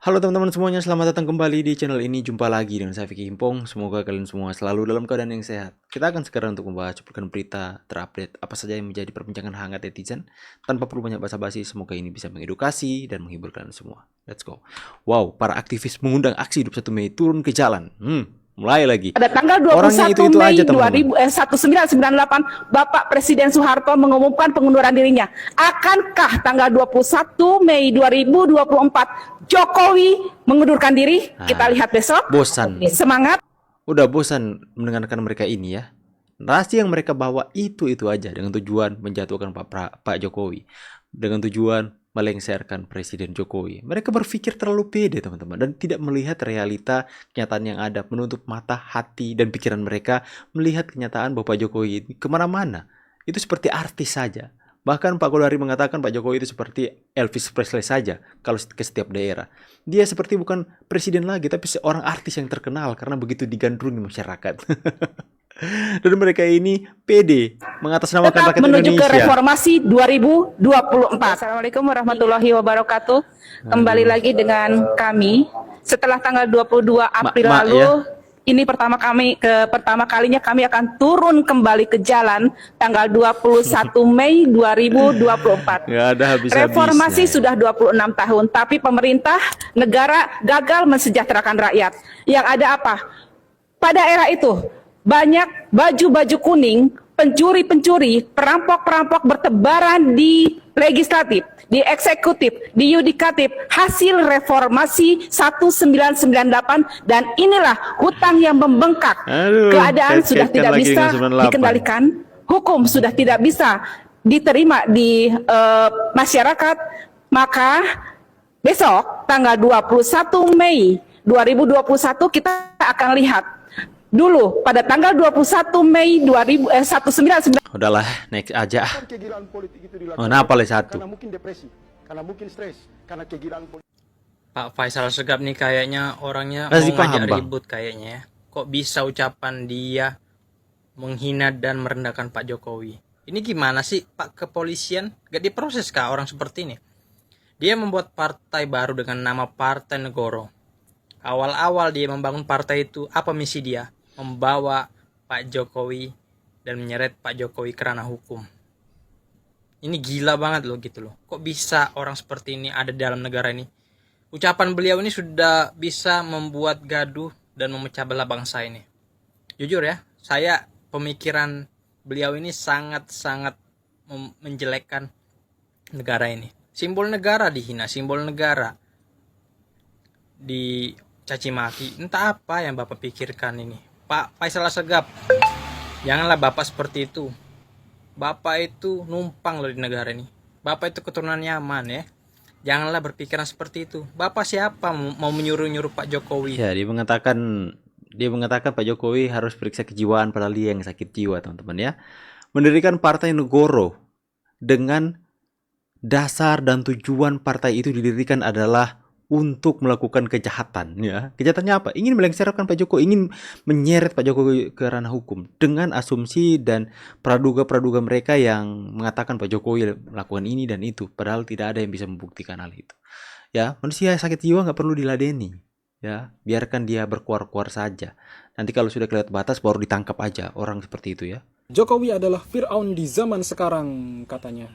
Halo teman-teman semuanya, selamat datang kembali di channel ini. Jumpa lagi dengan saya Vicky Himpong. Semoga kalian semua selalu dalam keadaan yang sehat. Kita akan sekarang untuk membahas cuplikan berita terupdate apa saja yang menjadi perbincangan hangat netizen. Tanpa perlu banyak basa-basi, semoga ini bisa mengedukasi dan menghibur kalian semua. Let's go. Wow, para aktivis mengundang aksi 21 Mei turun ke jalan. Mulai lagi. Pada tanggal 21 Orangnya itu Mei aja, teman-teman. 1998, Bapak Presiden Soeharto mengumumkan pengunduran dirinya. Akankah tanggal 21 Mei 2024 Jokowi mengundurkan diri? Kita lihat besok. Bosan. Semangat. Udah bosan mendengarkan mereka ini ya. Narasi yang mereka bawa itu aja dengan tujuan menjatuhkan Pak Jokowi. Dengan tujuan melengsarkan Presiden Jokowi. Mereka berpikir terlalu pede teman-teman dan tidak melihat realita kenyataan yang ada, menutup mata, hati, dan pikiran mereka melihat kenyataan bahwa Pak Jokowi ini kemana-mana. Itu seperti artis saja. Bahkan Pak Kodari mengatakan Pak Jokowi itu seperti Elvis Presley saja kalau ke setiap daerah. Dia seperti bukan presiden lagi tapi seorang artis yang terkenal karena begitu digandrungi masyarakat. Dan mereka ini pede mengatasnamakan Tetap rakyat menuju Indonesia. ke reformasi 2024. Assalamualaikum warahmatullahi wabarakatuh. Kembali lagi dengan kami setelah tanggal 22 April lalu. Ya. Ini pertama kalinya kami akan turun kembali ke jalan tanggal 21 Mei 2024. Nggak ada habis-habisnya. Reformasi sudah 26 tahun, tapi pemerintah negara gagal mensejahterakan rakyat. Yang ada apa? Pada era itu banyak baju-baju kuning, pencuri-pencuri, perampok-perampok bertebaran di legislatif, di eksekutif, di yudikatif, hasil reformasi 1998, dan inilah hutang yang membengkak. Keadaan sudah tidak bisa dikendalikan, hukum sudah tidak bisa diterima di masyarakat, maka besok tanggal 21 Mei 2021 kita akan lihat. Dulu pada tanggal 21 Mei 1999. Udahlah, next aja. Kenapa le satu? Karena mungkin depresi, karena mungkin stres, karena kegilaan politik. Pak Faisal Assegaf nih kayaknya orangnya Masih mau paham, ngajak Bang. ribut kayaknya ya. Kok bisa ucapan dia menghina dan merendahkan Pak Jokowi? Ini gimana sih Pak kepolisian? Gak diproses kah orang seperti ini? Dia membuat partai baru dengan nama Partai Negoro. Awal-awal dia membangun partai itu, apa misi dia? Membawa Pak Jokowi dan menyeret Pak Jokowi ke ranah hukum. Ini gila banget loh gitu loh. Kok bisa orang seperti ini ada dalam negara ini? Ucapan beliau ini sudah bisa membuat gaduh dan memecah belah bangsa ini. Jujur ya, saya pemikiran beliau ini sangat-sangat menjelekkan negara ini. Simbol negara dihina, simbol negara dicaci maki. Entah apa yang Bapak pikirkan ini. Pak Faisal Assegaf, janganlah Bapak seperti itu. Bapak itu numpang loh di negara ini. Bapak itu keturunan Yaman ya. Janganlah berpikiran seperti itu. Bapak siapa mau menyuruh-nyuruh Pak Jokowi? Ya, dia mengatakan Pak Jokowi harus periksa kejiwaan padahal dia yang sakit jiwa, teman-teman ya. Mendirikan Partai Negoro dengan dasar dan tujuan partai itu didirikan adalah untuk melakukan kejahatan ya. Kejahatannya apa? Ingin melengsarkan Pak Jokowi, ingin menyeret Pak Jokowi ke ranah hukum dengan asumsi dan praduga-praduga mereka yang mengatakan Pak Jokowi melakukan ini dan itu, padahal tidak ada yang bisa membuktikan hal itu. Ya, manusia sakit jiwa nggak perlu diladeni. Ya, biarkan dia berkuar-kuar saja. Nanti kalau sudah kelewat batas baru ditangkap aja orang seperti itu ya. Jokowi adalah Fir'aun di zaman sekarang katanya.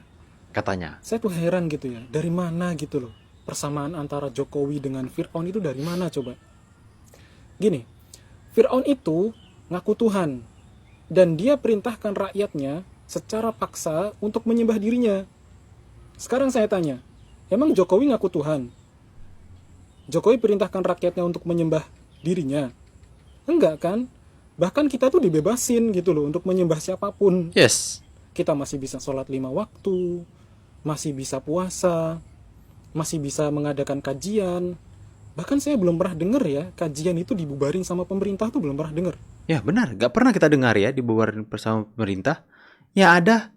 Saya tuh heran gitu ya, dari mana gitu loh persamaan antara Jokowi dengan Fir'aun itu dari mana coba? Gini, Fir'aun itu ngaku Tuhan dan dia perintahkan rakyatnya secara paksa untuk menyembah dirinya. Sekarang saya tanya, emang Jokowi ngaku Tuhan? Jokowi perintahkan rakyatnya untuk menyembah dirinya? Enggak kan? Bahkan kita tuh dibebasin gitu loh untuk menyembah siapapun. Yes. Kita masih bisa sholat 5 waktu, masih bisa puasa, masih bisa mengadakan kajian. Bahkan saya belum pernah dengar ya kajian itu dibubarin sama pemerintah tuh belum pernah dengar. Ya benar, gak pernah kita dengar ya dibubarin bersama pemerintah. Ya ada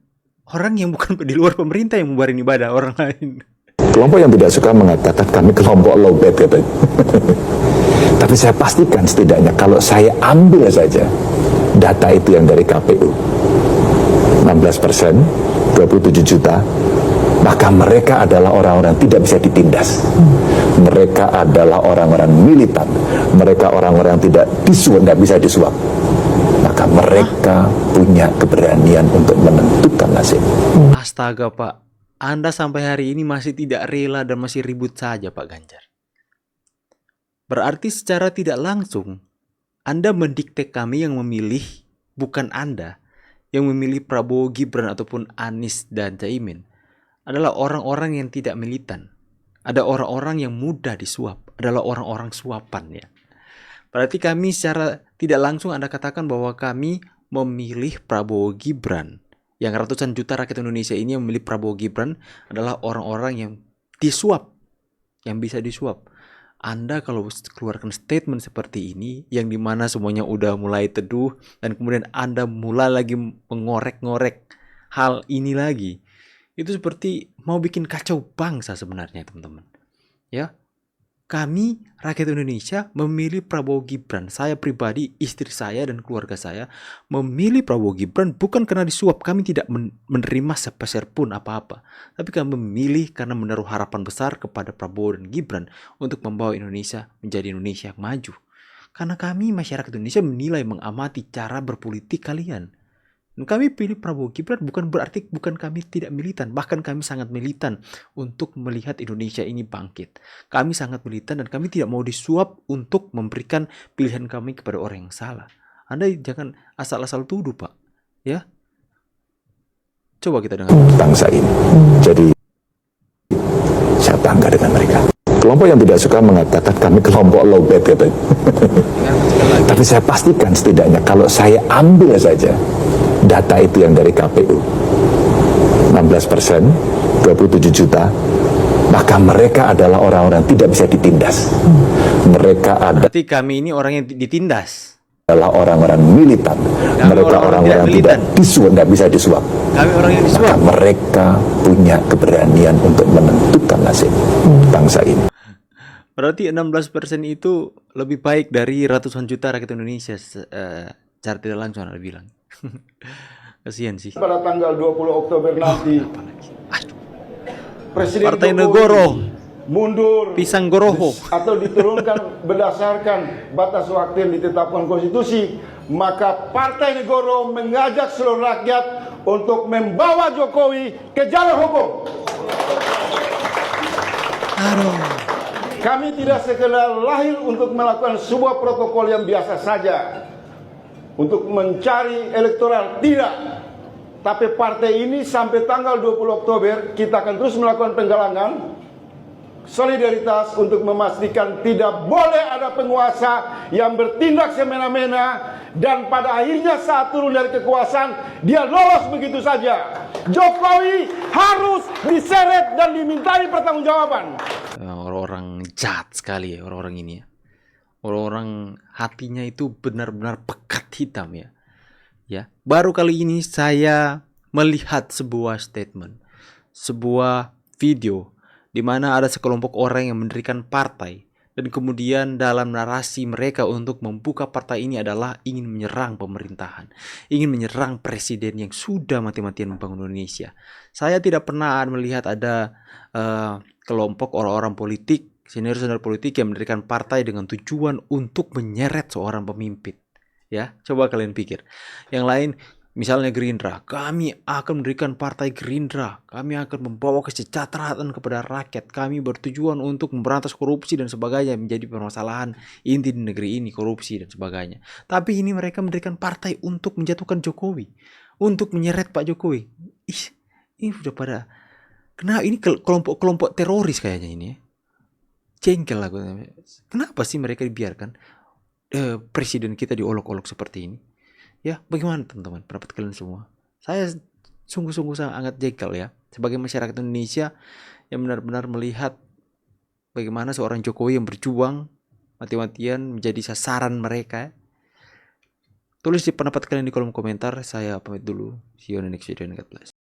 orang yang bukan di luar pemerintah yang membubarin ibadah orang lain. Kelompok yang tidak suka mengatakan kami kelompok lowbat katanya. Tapi saya pastikan setidaknya kalau saya ambil saja data itu yang dari KPU 16%, 27 juta maka mereka adalah orang-orang yang tidak bisa ditindas. Mereka adalah orang-orang militan. Mereka orang-orang yang tidak bisa disuap. Maka mereka punya keberanian untuk menentukan nasib. Astaga Pak, Anda sampai hari ini masih tidak rela dan masih ribut saja Pak Ganjar. Berarti secara tidak langsung Anda mendikte kami yang memilih, bukan Anda yang memilih Prabowo, Gibran ataupun Anies dan Caimin adalah orang-orang yang tidak militan. Ada orang-orang yang mudah disuap, adalah orang-orang suapan ya. Berarti kami secara tidak langsung Anda katakan bahwa kami memilih Prabowo Gibran. Yang ratusan juta rakyat Indonesia ini yang memilih Prabowo Gibran adalah orang-orang yang disuap, yang bisa disuap. Anda kalau keluarkan statement seperti ini, yang dimana semuanya udah mulai teduh, dan kemudian Anda mulai lagi mengorek-ngorek hal ini lagi, itu seperti mau bikin kacau bangsa sebenarnya teman-teman. Ya, kami rakyat Indonesia memilih Prabowo Gibran. Saya pribadi, istri saya dan keluarga saya memilih Prabowo Gibran bukan karena disuap. Kami tidak menerima sepeser pun apa-apa. Tapi kami memilih karena menaruh harapan besar kepada Prabowo dan Gibran untuk membawa Indonesia menjadi Indonesia yang maju. Karena kami masyarakat Indonesia menilai, mengamati cara berpolitik kalian. Dan kami pilih Prabowo Gibran bukan berarti bukan kami tidak militan. Bahkan kami sangat militan untuk melihat Indonesia ini bangkit. Kami sangat militan dan kami tidak mau disuap untuk memberikan pilihan kami kepada orang yang salah. Anda jangan asal-asal tuduh Pak. Ya. Coba kita dengar. Bangsa ini. Jadi saya bangga dengan mereka. Kelompok yang tidak suka mengatakan kami kelompok low bed katanya. Tapi saya pastikan setidaknya kalau saya ambil saja data itu yang dari KPU 16%, 27 juta, maka mereka adalah orang-orang yang tidak bisa ditindas. Mereka Berarti kami ini orang yang ditindas. adalah orang-orang militan. Mereka orang-orang yang tidak bisa disuap. Kami orang yang disuap. Maka mereka punya keberanian untuk menentukan nasib bangsa ini. Berarti 16% itu lebih baik dari ratusan juta rakyat Indonesia. Cara tidak langsung Anda bilang. Kasihan sih. Pada tanggal 20 Oktober nanti, Presiden Partai Jokowi Negoro mundur Pisang Goroho atau diturunkan berdasarkan batas waktu yang ditetapkan konstitusi, maka Partai Negoro mengajak seluruh rakyat untuk membawa Jokowi ke jalur hukum. Kami tidak sekedar lahir untuk melakukan sebuah protokol yang biasa saja untuk mencari elektoral, tidak. Tapi partai ini sampai tanggal 20 Oktober kita akan terus melakukan penggalangan solidaritas untuk memastikan tidak boleh ada penguasa yang bertindak semena-mena dan pada akhirnya saat turun dari kekuasaan dia lolos begitu saja. Jokowi harus diseret dan dimintai pertanggungjawaban. Orang-orang jahat sekali ya orang-orang ini ya. Orang-orang hatinya itu benar-benar pekat hitam ya. Ya, baru kali ini saya melihat sebuah statement, sebuah video di mana ada sekelompok orang yang mendirikan partai dan kemudian dalam narasi mereka untuk membuka partai ini adalah ingin menyerang pemerintahan, ingin menyerang presiden yang sudah mati-matian membangun Indonesia. Saya tidak pernah melihat ada kelompok orang-orang politik, senior-senior politik yang mendirikan partai dengan tujuan untuk menyeret seorang pemimpin. Ya, coba kalian pikir. Yang lain, misalnya Gerindra, kami akan mendirikan partai Gerindra, kami akan membawa kesejahteraan kepada rakyat, kami bertujuan untuk memberantas korupsi dan sebagainya, menjadi permasalahan inti di negeri ini, korupsi dan sebagainya. Tapi ini mereka mendirikan partai untuk menjatuhkan Jokowi, untuk menyeret Pak Jokowi. Ini udah pada, kenapa ini kelompok-kelompok teroris kayaknya ini ya? Jengkel aku. Kenapa sih mereka dibiarkan presiden kita diolok-olok seperti ini? Ya, bagaimana teman-teman pendapat kalian semua? Saya sungguh-sungguh sangat jengkel ya sebagai masyarakat Indonesia yang benar-benar melihat bagaimana seorang Jokowi yang berjuang mati-matian menjadi sasaran mereka. Tulis di pendapat kalian di kolom komentar. Saya pamit dulu. See you on the next video. God bless.